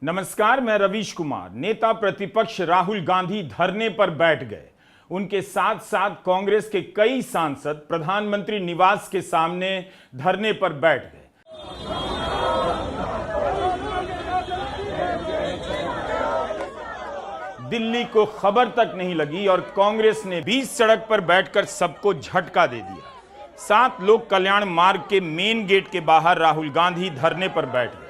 नमस्कार, मैं रवीश कुमार। नेता प्रतिपक्ष राहुल गांधी धरने पर बैठ गए। उनके साथ साथ कांग्रेस के कई सांसद प्रधानमंत्री निवास के सामने धरने पर बैठ गए। दिल्ली को खबर तक नहीं लगी और कांग्रेस ने बीच सड़क पर बैठकर सबको झटका दे दिया। 7 लोक कल्याण मार्ग के मेन गेट के बाहर राहुल गांधी धरने पर बैठ गए।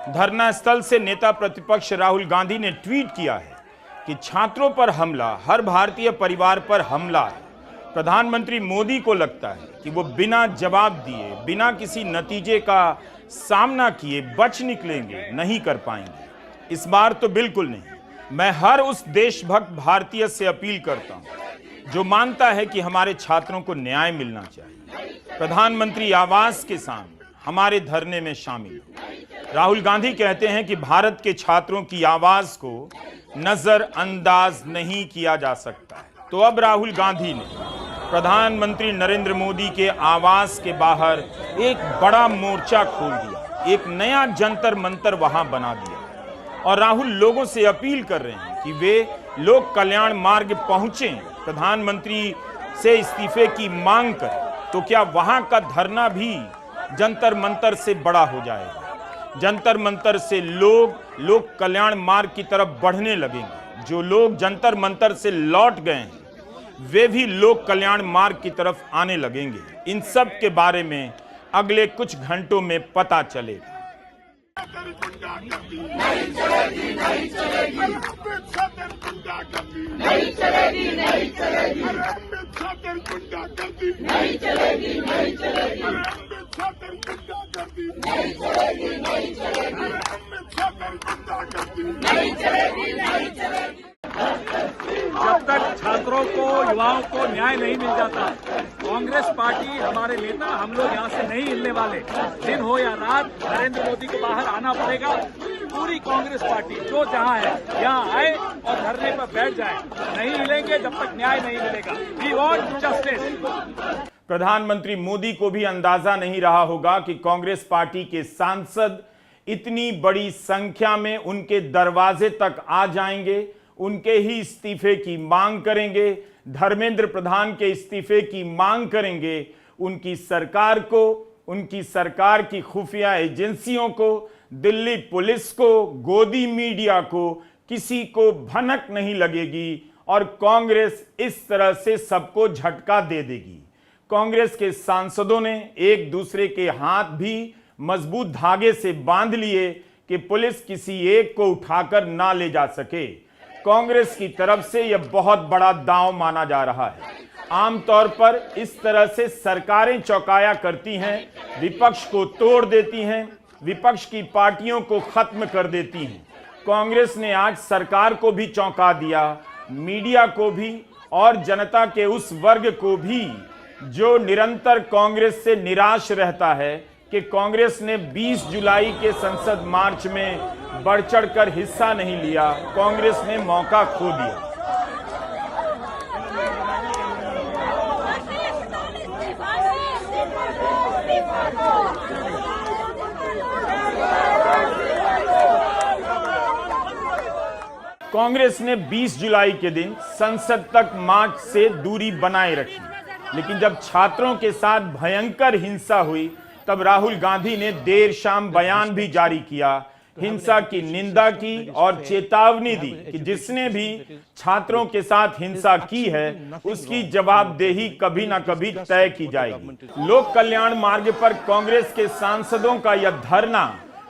धरना स्थल से नेता प्रतिपक्ष राहुल गांधी ने ट्वीट किया है कि छात्रों पर हमला हर भारतीय परिवार पर हमला है। प्रधानमंत्री मोदी को लगता है कि वो बिना जवाब दिए, बिना किसी नतीजे का सामना किए बच निकलेंगे, नहीं कर पाएंगे। इस बार तो बिल्कुल नहीं। मैं हर उस देशभक्त भारतीय से अपील करता हूं जो मानता है कि हमारे छात्रों को न्याय मिलना चाहिए। प्रधानमंत्री आवास के सामने हमारे धरने में शामिल हो। राहुल गांधी कहते हैं कि भारत के छात्रों की आवाज को नजरअंदाज नहीं किया जा सकता है। तो अब राहुल गांधी ने प्रधानमंत्री नरेंद्र मोदी के आवास के बाहर एक बड़ा मोर्चा खोल दिया, एक नया जंतर मंतर वहां बना दिया और राहुल लोगों से अपील कर रहे हैं कि वे लोक कल्याण मार्ग पहुंचें, प्रधानमंत्री से इस्तीफे की मांग करें। तो क्या वहां का धरना भी जंतर मंतर से बड़ा हो जाएगा? जंतर मंतर से लोग लोक कल्याण मार्ग की तरफ बढ़ने लगेंगे। जो लोग जंतर मंतर से लौट गए हैं वे भी लोक कल्याण मार्ग की तरफ आने लगेंगे। इन सब के बारे में अगले कुछ घंटों में पता चलेगा। नहीं चलेगी, नहीं चलेगी, नहीं चलेगी, नहीं चलेगी, नहीं चलेगी, नहीं चलेगी, नहीं चलेगी, नहीं चलेगी, नहीं चलेगी, नहीं चलेगी। जब तक छात्रों को, युवाओं को न्याय नहीं मिल जाता, कांग्रेस पार्टी, हमारे नेता, हम लोग यहाँ से नहीं हिलने वाले। दिन हो या रात, नरेंद्र मोदी को बाहर आना पड़ेगा। पूरी कांग्रेस पार्टी जो जहाँ है यहाँ आए और धरने पर बैठ जाए। नहीं हिलेंगे जब तक न्याय नहीं मिलेगा। We want justice. प्रधानमंत्री मोदी को भी अंदाजा नहीं रहा होगा कि कांग्रेस पार्टी के सांसद इतनी बड़ी संख्या में उनके दरवाजे तक आ जाएंगे, उनके ही इस्तीफे की मांग करेंगे, धर्मेंद्र प्रधान के इस्तीफे की मांग करेंगे। उनकी सरकार को, उनकी सरकार की खुफिया एजेंसियों को, दिल्ली पुलिस को, गोदी मीडिया को, किसी को भनक नहीं लगेगी और कांग्रेस इस तरह से सबको झटका दे देगी। कांग्रेस के सांसदों ने एक दूसरे के हाथ भी मजबूत धागे से बांध लिए कि पुलिस किसी एक को उठाकर ना ले जा सके। कांग्रेस की तरफ से यह बहुत बड़ा दांव माना जा रहा है। आमतौर पर इस तरह से सरकारें चौकाया करती हैं, विपक्ष को तोड़ देती हैं, विपक्ष की पार्टियों को खत्म कर देती हैं। कांग्रेस ने आज सरकार को भी चौंका दिया, मीडिया को भी और जनता के उस वर्ग को भी जो निरंतर कांग्रेस से निराश रहता है कि कांग्रेस ने 20 जुलाई के संसद मार्च में बढ़ चढ़कर हिस्सा नहीं लिया। कांग्रेस ने मौका खो दिया। कांग्रेस ने 20 जुलाई के दिन संसद तक मार्च से दूरी बनाए रखी, लेकिन जब छात्रों के साथ भयंकर हिंसा हुई तब राहुल गांधी ने देर शाम बयान भी जारी किया, हिंसा की निंदा की और चेतावनी दी कि जिसने भी छात्रों के साथ हिंसा की है उसकी जवाबदेही कभी ना कभी तय की जाएगी। लोक कल्याण मार्ग पर कांग्रेस के सांसदों का यह धरना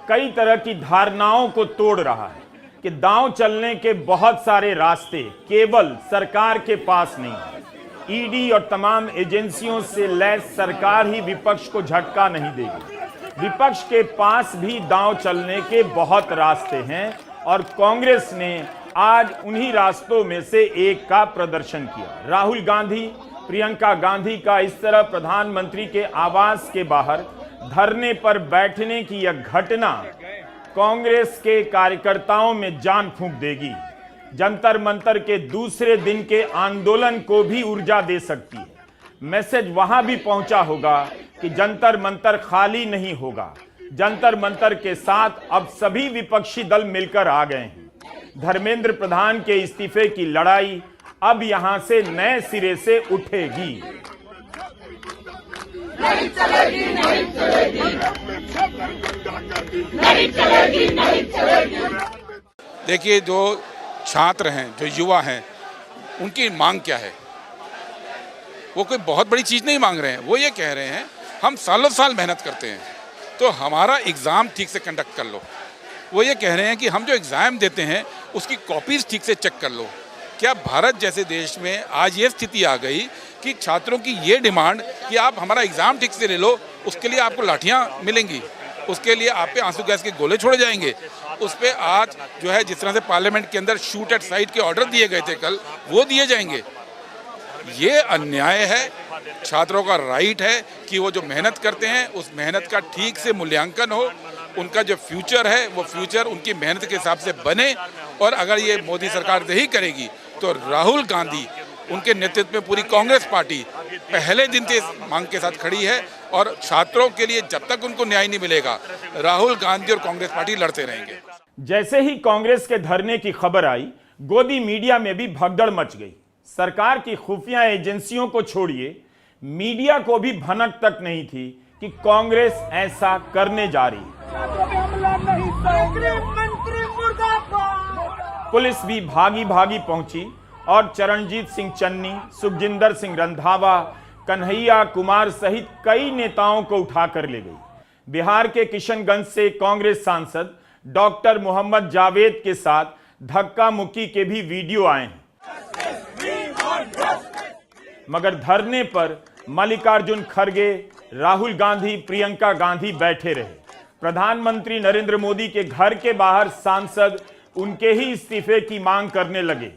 कई तरह की धारणाओं को तोड़ रहा है कि दांव चलने के बहुत सारे रास्ते केवल सरकार के पास नहीं है। ईडी और तमाम एजेंसियों से लैस सरकार ही विपक्ष को झटका नहीं देगी। विपक्ष के पास भी दांव चलने के बहुत रास्ते हैं और कांग्रेस ने आज उन्हीं रास्तों में से एक का प्रदर्शन किया। राहुल गांधी, प्रियंका गांधी का इस तरह प्रधानमंत्री के आवास के बाहर धरने पर बैठने की यह घटना कांग्रेस के कार्यकर्ताओं में जान फूंक देगी। जंतर मंतर के दूसरे दिन के आंदोलन को भी ऊर्जा दे सकती है। मैसेज वहां भी पहुंचा होगा कि जंतर मंतर खाली नहीं होगा, जंतर मंतर के साथ अब सभी विपक्षी दल मिलकर आ गए हैं। धर्मेंद्र प्रधान के इस्तीफे की लड़ाई अब यहां से नए सिरे से उठेगी। नहीं चलेगी, नहीं चलेगी, नहीं चलेगी, नहीं चलेगी। देखिए, जो छात्र हैं, जो युवा हैं, उनकी मांग क्या है? वो कोई बहुत बड़ी चीज़ नहीं मांग रहे हैं। वो ये कह रहे हैं हम सालों साल मेहनत करते हैं तो हमारा एग्ज़ाम ठीक से कंडक्ट कर लो। वो ये कह रहे हैं कि हम जो एग्ज़ाम देते हैं उसकी कॉपीज़ ठीक से चेक कर लो। क्या भारत जैसे देश में आज ये स्थिति आ गई कि छात्रों की ये डिमांड कि आप हमारा एग्ज़ाम ठीक से ले लो, उसके लिए आपको लाठियाँ मिलेंगी, उसके लिए आप पे आंसू गैस के गोले छोड़े जाएंगे, उस पर आज जो है जिस तरह से पार्लियामेंट के अंदर शूट एट साइट के ऑर्डर दिए गए थे कल, वो दिए जाएंगे। ये अन्याय है। छात्रों का राइट है कि वो जो मेहनत करते हैं उस मेहनत का ठीक से मूल्यांकन हो, उनका जो फ्यूचर है वो फ्यूचर उनकी मेहनत के हिसाब से बने। और अगर ये मोदी सरकार नहीं करेगी तो राहुल गांधी, उनके नेतृत्व में पूरी कांग्रेस पार्टी पहले दिन से इस मांग के साथ खड़ी है और छात्रों के लिए जब तक उनको न्याय नहीं मिलेगा राहुल गांधी और कांग्रेस पार्टी लड़ते रहेंगे। जैसे ही कांग्रेस के धरने की खबर आई, गोदी मीडिया में भी भगदड़ मच गई। सरकार की खुफिया एजेंसियों को छोड़िए, मीडिया को भी भनक तक नहीं थी कि कांग्रेस ऐसा करने जा रही है। पुलिस भी भागी भागी पहुंची और चरणजीत सिंह चन्नी, सुखजिंदर सिंह रंधावा, कन्हैया कुमार सहित कई नेताओं को उठाकर ले गई। बिहार के किशनगंज से कांग्रेस सांसद डॉक्टर मोहम्मद जावेद के साथ धक्का मुक्की के भी वीडियो आए हैं। मगर धरने पर मल्लिकार्जुन खड़गे, राहुल गांधी, प्रियंका गांधी बैठे रहे। प्रधानमंत्री नरेंद्र मोदी के घर के बाहर सांसद उनके ही इस्तीफे की मांग करने लगे।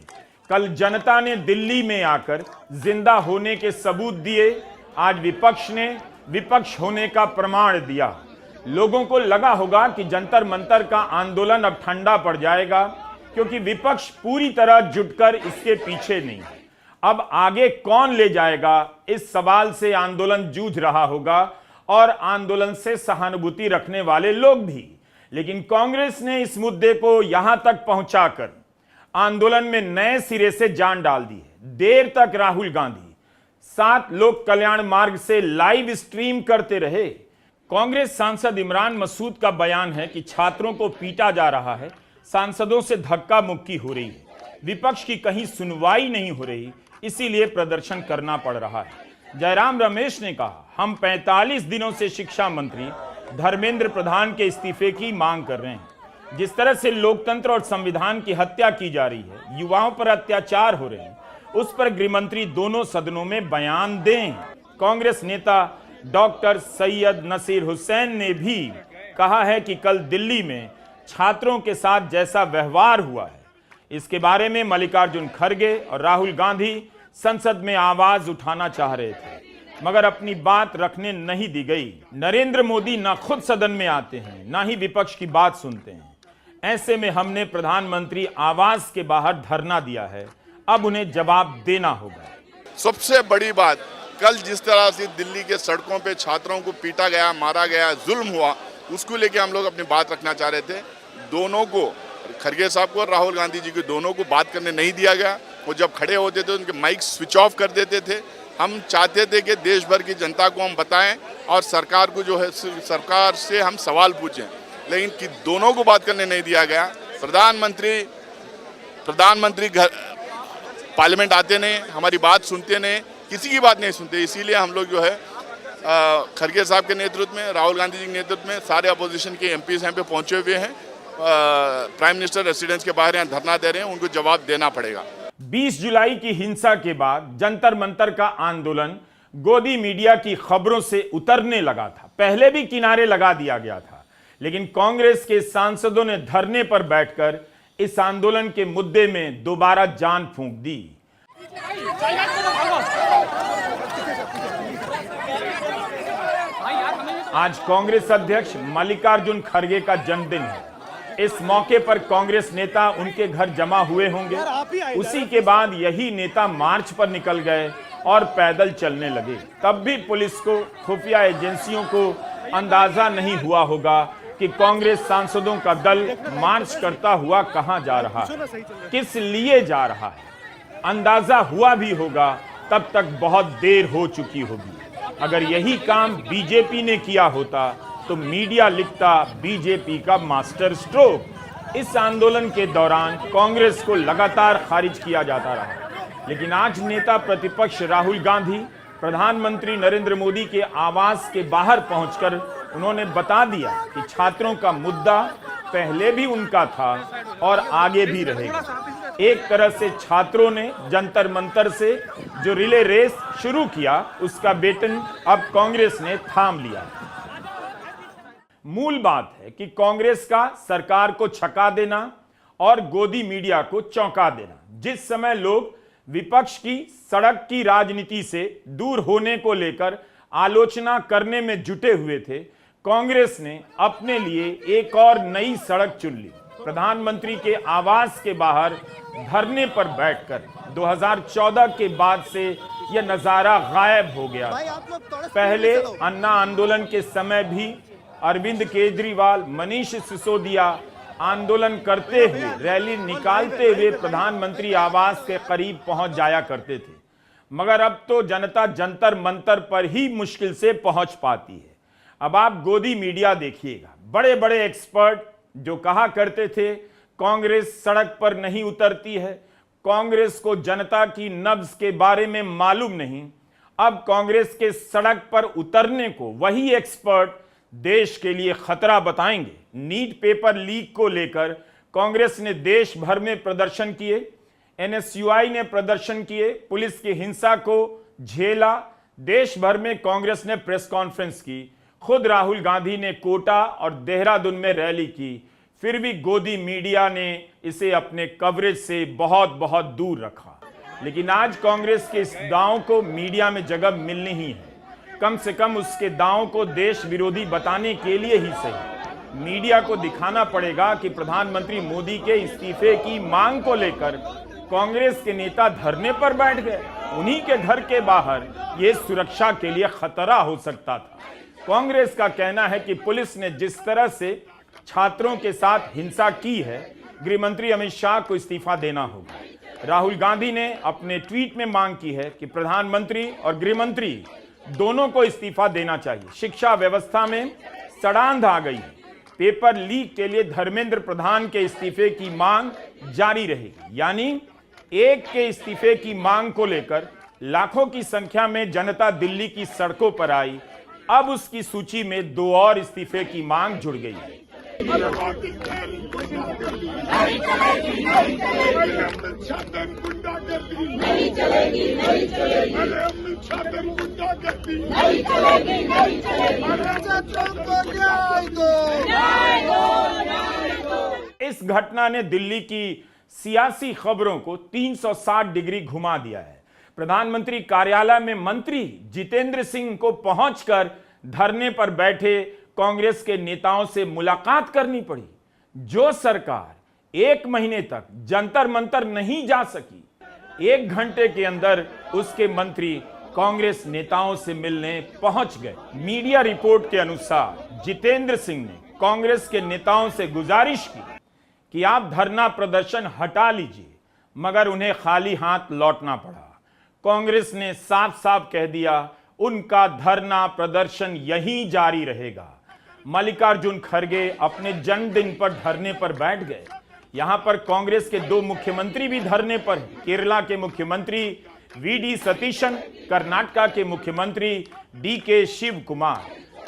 कल जनता ने दिल्ली में आकर जिंदा होने के सबूत दिए, आज विपक्ष ने विपक्ष होने का प्रमाण दिया। लोगों को लगा होगा कि जंतर मंतर का आंदोलन अब ठंडा पड़ जाएगा, क्योंकि विपक्ष पूरी तरह जुटकर इसके पीछे नहीं। अब आगे कौन ले जाएगा, इस सवाल से आंदोलन जूझ रहा होगा और आंदोलन से सहानुभूति रखने वाले लोग भी। लेकिन कांग्रेस ने इस मुद्दे को यहां तक पहुंचाकर आंदोलन में नए सिरे से जान डाल दी है। देर तक राहुल गांधी 7 लोक कल्याण मार्ग से लाइव स्ट्रीम करते रहे। कांग्रेस सांसद इमरान मसूद का बयान है कि छात्रों को पीटा जा रहा है, सांसदों से धक्का मुक्की हो रही है, विपक्ष की कहीं सुनवाई नहीं हो रही, इसीलिए प्रदर्शन करना पड़ रहा है। जयराम रमेश ने कहा, हम 45 दिनों से शिक्षा मंत्री धर्मेंद्र प्रधान के इस्तीफे की मांग कर रहे हैं। जिस तरह से लोकतंत्र और संविधान की हत्या की जा रही है, युवाओं पर अत्याचार हो रहे हैं, उस पर गृहमंत्री दोनों सदनों में बयान दें। कांग्रेस नेता डॉक्टर सैयद नसीर हुसैन ने भी कहा है कि कल दिल्ली में छात्रों के साथ जैसा व्यवहार हुआ है, इसके बारे में मल्लिकार्जुन खड़गे और राहुल गांधी संसद में आवाज उठाना चाह रहे थे, मगर अपनी बात रखने नहीं दी गई। नरेंद्र मोदी ना खुद सदन में आते हैं, ना ही विपक्ष की बात सुनते हैं। ऐसे में हमने प्रधानमंत्री आवास के बाहर धरना दिया है, अब उन्हें जवाब देना होगा। सबसे बड़ी बात, कल जिस तरह से दिल्ली के सड़कों पे छात्रों को पीटा गया, मारा गया, जुल्म हुआ, उसको लेके हम लोग अपनी बात रखना चाह रहे थे। दोनों को, खड़गे साहब को और राहुल गांधी जी को, दोनों को बात करने नहीं दिया गया। वो जब खड़े होते थे उनके माइक स्विच ऑफ कर देते थे। हम चाहते थे कि देश भर की जनता को हम बताएं और सरकार को जो है, सरकार से हम सवाल पूछें, लेकिन कि दोनों को बात करने नहीं दिया गया। प्रधानमंत्री घर पार्लियामेंट आते नहीं, हमारी बात सुनते नहीं, किसी की बात नहीं सुनते। इसीलिए हम लोग जो है खड़गे साहब के नेतृत्व में, राहुल गांधी जी के नेतृत्व में सारे अपोजिशन के एमपीज यहाँ पे पहुंचे हुए हैं। प्राइम मिनिस्टर रेसिडेंस के बाहर यहाँ धरना दे रहे हैं, उनको जवाब देना पड़ेगा। 20 जुलाई की हिंसा के बाद जंतर मंतर का आंदोलन गोदी मीडिया की खबरों से उतरने लगा था। पहले भी किनारे लगा दिया गया था, लेकिन कांग्रेस के सांसदों ने धरने पर बैठकर इस आंदोलन के मुद्दे में दोबारा जान फूंक दी। आज कांग्रेस अध्यक्ष मल्लिकार्जुन खड़गे का जन्मदिन है। इस मौके पर कांग्रेस नेता उनके घर जमा हुए होंगे। उसी के बाद यही नेता मार्च पर निकल गए और पैदल चलने लगे। तब भी पुलिस को, खुफिया एजेंसियों को अंदाजा नहीं हुआ होगा कि कांग्रेस सांसदों का दल मार्च करता हुआ कहां जा रहा है, किस लिए जा रहा है। अंदाजा हुआ भी होगा तब तक बहुत देर हो चुकी होगी। अगर यही काम बीजेपी ने किया होता तो मीडिया लिखता बीजेपी का मास्टर स्ट्रोक। इस आंदोलन के दौरान कांग्रेस को लगातार खारिज किया जाता रहा, लेकिन आज नेता प्रतिपक्ष राहुल गांधी प्रधानमंत्री नरेंद्र मोदी के आवास के बाहर पहुंचकर उन्होंने बता दिया कि छात्रों का मुद्दा पहले भी उनका था और आगे भी रहेगा। एक तरह से छात्रों ने जंतर मंतर से जो रिले रेस शुरू किया उसका बेटन अब कांग्रेस ने थाम लिया। मूल बात है कि कांग्रेस का सरकार को छका देना और गोदी मीडिया को चौंका देना। जिस समय लोग विपक्ष की सड़क की राजनीति से दूर होने को लेकर आलोचना करने में जुटे हुए थे, कांग्रेस ने अपने लिए एक और नई सड़क चुन ली। प्रधानमंत्री के आवास के बाहर धरने पर बैठकर 2014 के बाद से यह नजारा गायब हो गया। पहले अन्ना आंदोलन के समय भी अरविंद केजरीवाल, मनीष सिसोदिया आंदोलन करते हुए, रैली निकालते हुए प्रधानमंत्री आवास के करीब पहुंच जाया करते थे, मगर अब तो जनता जंतर मंतर पर ही मुश्किल से पहुंच पाती है। अब आप गोदी मीडिया देखिएगा, बड़े बड़े एक्सपर्ट जो कहा करते थे कांग्रेस सड़क पर नहीं उतरती है, कांग्रेस को जनता की नब्ज के बारे में मालूम नहीं, अब कांग्रेस के सड़क पर उतरने को वही एक्सपर्ट देश के लिए खतरा बताएंगे। नीट पेपर लीक को लेकर कांग्रेस ने देश भर में प्रदर्शन किए, एनएसयूआई ने प्रदर्शन किए, पुलिस की हिंसा को झेला, देश भर में कांग्रेस ने प्रेस कॉन्फ्रेंस की, खुद राहुल गांधी ने कोटा और देहरादून में रैली की, फिर भी गोदी मीडिया ने इसे अपने कवरेज से बहुत बहुत दूर रखा। लेकिन आज कांग्रेस के इस दांव को मीडिया में जगह मिलनी ही है, कम से कम उसके दांव को देश विरोधी बताने के लिए ही सही। मीडिया को दिखाना पड़ेगा कि प्रधानमंत्री मोदी के इस्तीफे की मांग को लेकर कांग्रेस के नेता धरने पर बैठ गए। उन्हीं के घर के बाहर यह सुरक्षा के लिए खतरा हो सकता था। कांग्रेस का कहना है कि पुलिस ने जिस तरह से छात्रों के साथ हिंसा की है, गृह मंत्री अमित शाह को इस्तीफा देना होगा। राहुल गांधी ने अपने ट्वीट में मांग की है कि प्रधानमंत्री और गृह मंत्री दोनों को इस्तीफा देना चाहिए। शिक्षा व्यवस्था में सड़ांध आ गई है। पेपर लीक के लिए धर्मेंद्र प्रधान के इस्तीफे की मांग जारी रहेगी। यानी एक के इस्तीफे की मांग को लेकर लाखों की संख्या में जनता दिल्ली की सड़कों पर आई। अब उसकी सूची में दो और इस्तीफे की मांग जुड़ गई है। इस घटना ने दिल्ली की सियासी खबरों को 360 डिग्री घुमा दिया है। प्रधानमंत्री कार्यालय में मंत्री जितेंद्र सिंह को पहुंचकर धरने पर बैठे कांग्रेस के नेताओं से मुलाकात करनी पड़ी। जो सरकार 1 महीने तक जंतर मंतर नहीं जा सकी, 1 घंटे के अंदर उसके मंत्री कांग्रेस नेताओं से मिलने पहुंच गए। मीडिया रिपोर्ट के अनुसार जितेंद्र सिंह ने कांग्रेस के नेताओं से गुजारिश की कि आप धरना प्रदर्शन हटा लीजिए, मगर उन्हें खाली हाथ लौटना पड़ा। कांग्रेस ने साफ साफ कह दिया उनका धरना प्रदर्शन यहीं जारी रहेगा। मल्लिकार्जुन खड़गे अपने जन्मदिन पर धरने पर बैठ गए। यहां पर कांग्रेस के 2 मुख्यमंत्री भी धरने पर हैं। केरला के मुख्यमंत्री वी.डी. सतीशन, कर्नाटक के मुख्यमंत्री डी.के. शिव कुमार,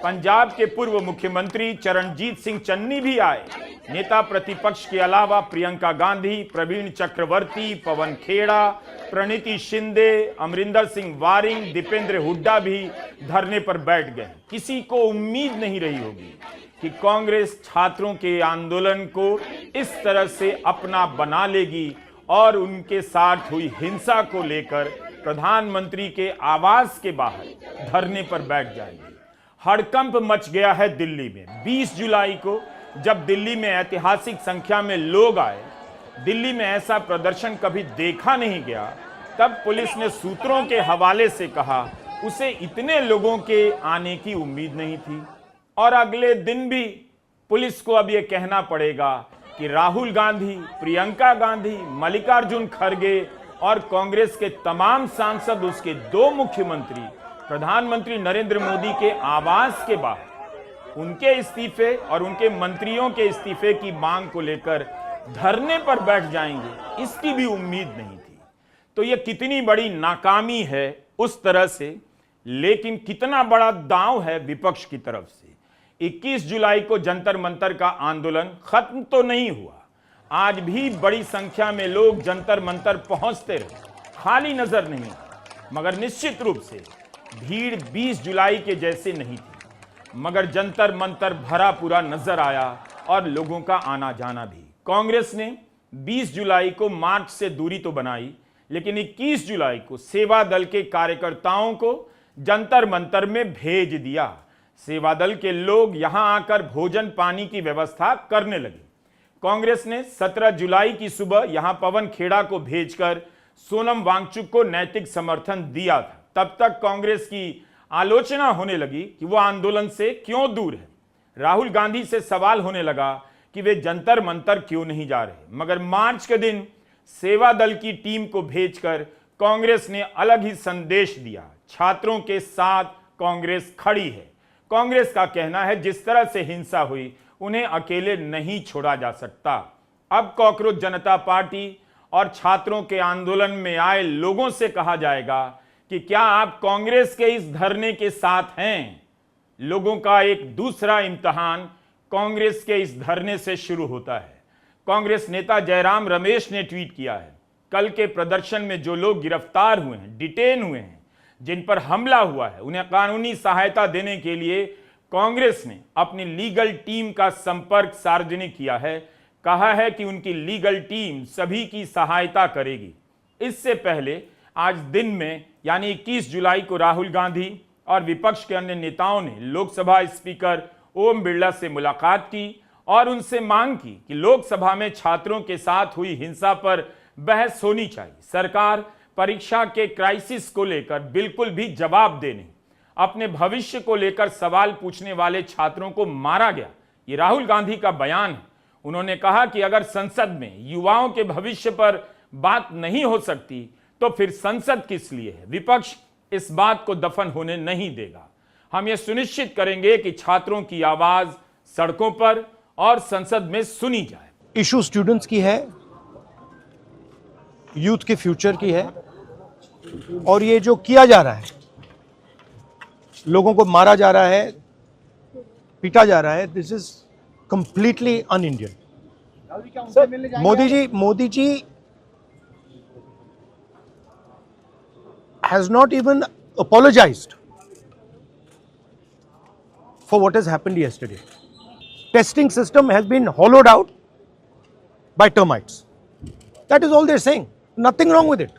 पंजाब के पूर्व मुख्यमंत्री चरणजीत सिंह चन्नी भी आए। नेता प्रतिपक्ष के अलावा प्रियंका गांधी, प्रवीण चक्रवर्ती, पवन खेड़ा, प्रणीति शिंदे, अमरिंदर सिंह वारिंग, दीपेंद्र हुड्डा भी धरने पर बैठ गए। किसी को उम्मीद नहीं रही होगी कि कांग्रेस छात्रों के आंदोलन को इस तरह से अपना बना लेगी और उनके साथ हुई हिंसा को लेकर प्रधानमंत्री के आवास के बाहर धरने पर बैठ जाएगी। हड़कंप मच गया है दिल्ली में। 20 जुलाई को जब दिल्ली में ऐतिहासिक संख्या में लोग आए, दिल्ली में ऐसा प्रदर्शन कभी देखा नहीं गया, तब पुलिस ने सूत्रों के हवाले से कहा उसे इतने लोगों के आने की उम्मीद नहीं थी। और अगले दिन भी पुलिस को अब यह कहना पड़ेगा कि राहुल गांधी, प्रियंका गांधी, मल्लिकार्जुन खड़गे और कांग्रेस के तमाम सांसद, उसके 2 मुख्यमंत्री, प्रधानमंत्री नरेंद्र मोदी के आवास के बाहर उनके इस्तीफे और उनके मंत्रियों के इस्तीफे की मांग को लेकर धरने पर बैठ जाएंगे, इसकी भी उम्मीद नहीं थी। तो यह कितनी बड़ी नाकामी है उस तरह से, लेकिन कितना बड़ा दांव है विपक्ष की तरफ से। 21 जुलाई को जंतर मंतर का आंदोलन खत्म तो नहीं हुआ, आज भी बड़ी संख्या में लोग जंतर मंतर पहुंचते रहे, खाली नजर नहीं, मगर निश्चित रूप से भीड़ 20 जुलाई के जैसे नहीं थी, मगर जंतर मंतर भरा पूरा नजर आया और लोगों का आना जाना भी। कांग्रेस ने 20 जुलाई को मार्च से दूरी तो बनाई, लेकिन 21 जुलाई को सेवा दल के कार्यकर्ताओं को जंतर मंतर में भेज दिया। सेवा दल के लोग यहां आकर भोजन पानी की व्यवस्था करने लगे। कांग्रेस ने 17 जुलाई की सुबह यहां पवन खेड़ा को भेजकर सोनम वांगचुक को नैतिक समर्थन दिया था। तब तक कांग्रेस की आलोचना होने लगी कि वो आंदोलन से क्यों दूर है। राहुल गांधी से सवाल होने लगा कि वे जंतर मंतर क्यों नहीं जा रहे। मगर मार्च के दिन सेवा दल की टीम को भेजकर कांग्रेस ने अलग ही संदेश दिया, छात्रों के साथ कांग्रेस खड़ी है। कांग्रेस का कहना है जिस तरह से हिंसा हुई उन्हें अकेले नहीं छोड़ा जा सकता। अब कॉकरोच जनता पार्टी और छात्रों के आंदोलन में आए लोगों से कहा जाएगा कि क्या आप कांग्रेस के इस धरने के साथ हैं। लोगों का एक दूसरा इम्तिहान कांग्रेस के इस धरने से शुरू होता है। कांग्रेस नेता जयराम रमेश ने ट्वीट किया है, कल के प्रदर्शन में जो लोग गिरफ्तार हुए हैं, डिटेन हुए हैं, जिन पर हमला हुआ है, उन्हें कानूनी सहायता देने के लिए कांग्रेस ने अपनी लीगल टीम का संपर्क सार्वजनिक किया है। कहा है कि उनकी लीगल टीम सभी की सहायता करेगी। इससे पहले आज दिन में यानी 21 जुलाई को राहुल गांधी और विपक्ष के अन्य नेताओं ने लोकसभा स्पीकर ओम बिरला से मुलाकात की और उनसे मांग की कि लोकसभा में छात्रों के साथ हुई हिंसा पर बहस होनी चाहिए। सरकार परीक्षा के क्राइसिस को लेकर बिल्कुल भी जवाब दे नहीं। अपने भविष्य को लेकर सवाल पूछने वाले छात्रों को मारा गया, ये राहुल गांधी का बयान है। उन्होंने कहा कि अगर संसद में युवाओं के भविष्य पर बात नहीं हो सकती तो फिर संसद किस लिए है। विपक्ष इस बात को दफन होने नहीं देगा। हम ये सुनिश्चित करेंगे कि छात्रों की आवाज सड़कों पर और संसद में सुनी जाए। इशू स्टूडेंट्स की है, यूथ के फ्यूचर की है, और ये जो किया जा रहा है, लोगों को मारा जा रहा है, पीटा जा रहा है, this is completely un Indian. Modi ji has not even apologized for what has happened yesterday. Testing system has been hollowed out by termites. That is all they're saying. Nothing wrong with it.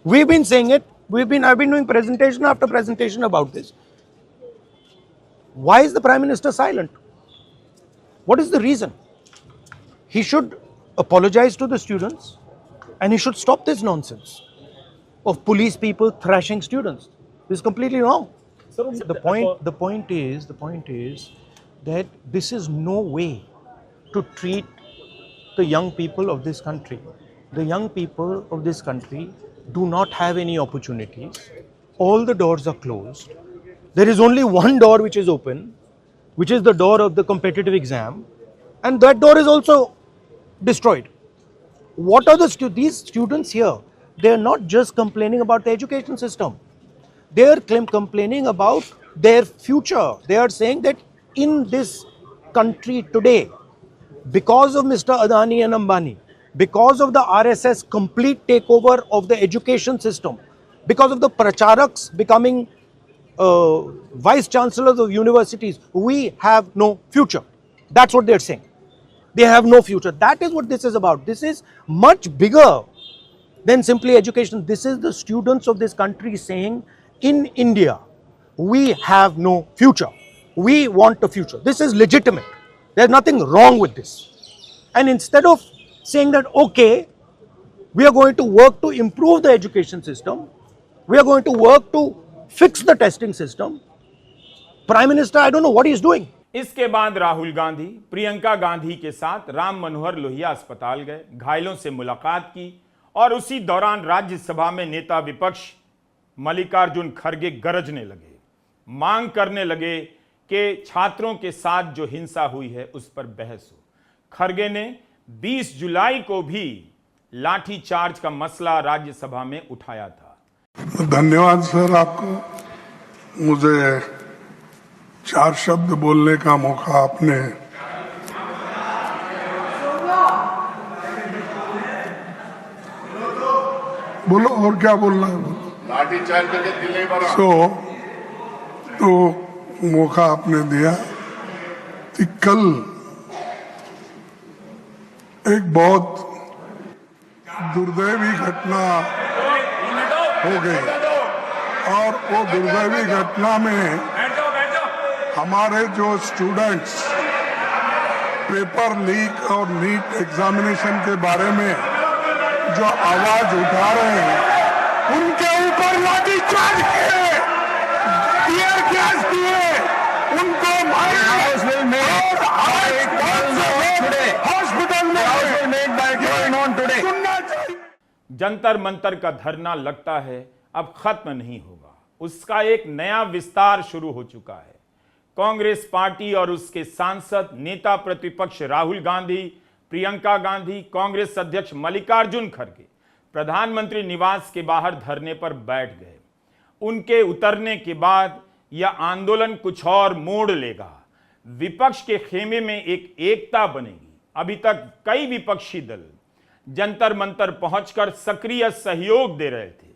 We've been saying it. I've been doing presentation after presentation about this. Why is the Prime Minister silent? What is the reason? He should apologize to the students and he should stop this nonsense of police people thrashing students. This is completely wrong. The point is that this is no way to treat the young people of this country. The young people of this country do not have any opportunities. All the doors are closed. There is only one door which is open, which is the door of the competitive exam, and that door is also destroyed. What are these students here? They are not just complaining about the education system. They are complaining about their future. They are saying that in this country today, because of Mr. Adani and Ambani, because of the RSS complete takeover of the education system, because of the pracharaks becoming vice chancellors of universities, we have no future. That's what they're saying. They have no future. That is what this is about. This is much bigger than simply education. This is the students of this country saying, in India, we have no future. We want a future. This is legitimate. There's nothing wrong with this. And instead of saying that, okay, we are going to work to improve the education system, we are going to work to fix the testing system, Prime Minister, I don't know what he's doing. इसके बाद राहुल गांधी प्रियंका गांधी के साथ राम मनोहर लोहिया अस्पताल गए, घायलों से मुलाकात की और उसी दौरान राज्यसभा में नेता विपक्ष मल्लिकार्जुन खड़गे गरजने लगे, मांग करने लगे कि छात्रों के साथ जो हिंसा हुई है उस पर बहस हो। खड़गे ने 20 जुलाई को भी लाठीचार्ज का मसला राज्यसभा में उठाया था। धन्यवाद सर आपको, मुझे 4 शब्द बोलने का मौका आपने बोलो, और क्या बोलना है? लाठीचार्ज करके दिल नहीं भरा। तो मौका आपने दिया कि कल एक बहुत दुर्दैवी घटना हो गई और वो दुर्दैवी घटना में हमारे जो स्टूडेंट्स पेपर लीक और नीट एग्जामिनेशन के बारे में जो आवाज उठा रहे हैं उनके ऊपर लाठीचार्ज किए, टीयर गैस दिए, उनको हॉस्पिटल में सुनना चाहिए। जंतर मंतर का धरना लगता है अब खत्म नहीं होगा, उसका एक नया विस्तार शुरू हो चुका है। कांग्रेस पार्टी और उसके सांसद, नेता प्रतिपक्ष राहुल गांधी, प्रियंका गांधी, कांग्रेस अध्यक्ष मल्लिकार्जुन खड़गे प्रधानमंत्री निवास के बाहर धरने पर बैठ गए। उनके उतरने के बाद यह आंदोलन कुछ और मोड़ लेगा। विपक्ष के खेमे में एक एकता बनेगी। अभी तक कई विपक्षी दल जंतर मंतर पहुंचकर सक्रिय सहयोग दे रहे थे।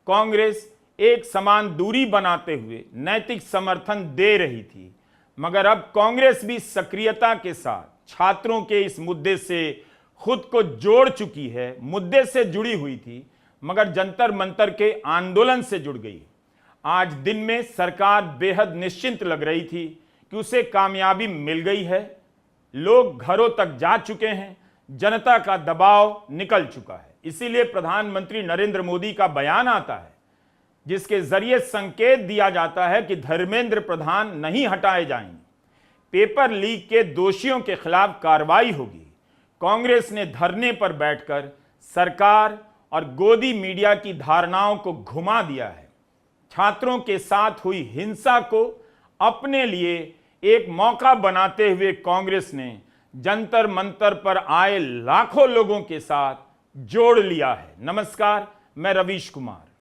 कांग्रेस एक समान दूरी बनाते हुए नैतिक समर्थन दे रही थी, मगर अब कांग्रेस भी सक्रियता के साथ छात्रों के इस मुद्दे से खुद को जोड़ चुकी है। मुद्दे से जुड़ी हुई थी मगर जंतर मंतर के आंदोलन से जुड़ गई। आज दिन में सरकार बेहद निश्चिंत लग रही थी कि उसे कामयाबी मिल गई है। लोग घरों तक जा चुके हैं, जनता का दबाव निकल चुका है। इसीलिए प्रधानमंत्री नरेंद्र मोदी का बयान आता है जिसके जरिए संकेत दिया जाता है कि धर्मेंद्र प्रधान नहीं हटाए जाएंगे, पेपर लीक के दोषियों के खिलाफ कार्रवाई होगी। कांग्रेस ने धरने पर बैठकर सरकार और गोदी मीडिया की धारणाओं को घुमा दिया है। छात्रों के साथ हुई हिंसा को अपने लिए एक मौका बनाते हुए कांग्रेस ने जंतर मंतर पर आए लाखों लोगों के साथ जोड़ लिया है। नमस्कार, मैं रवीश कुमार।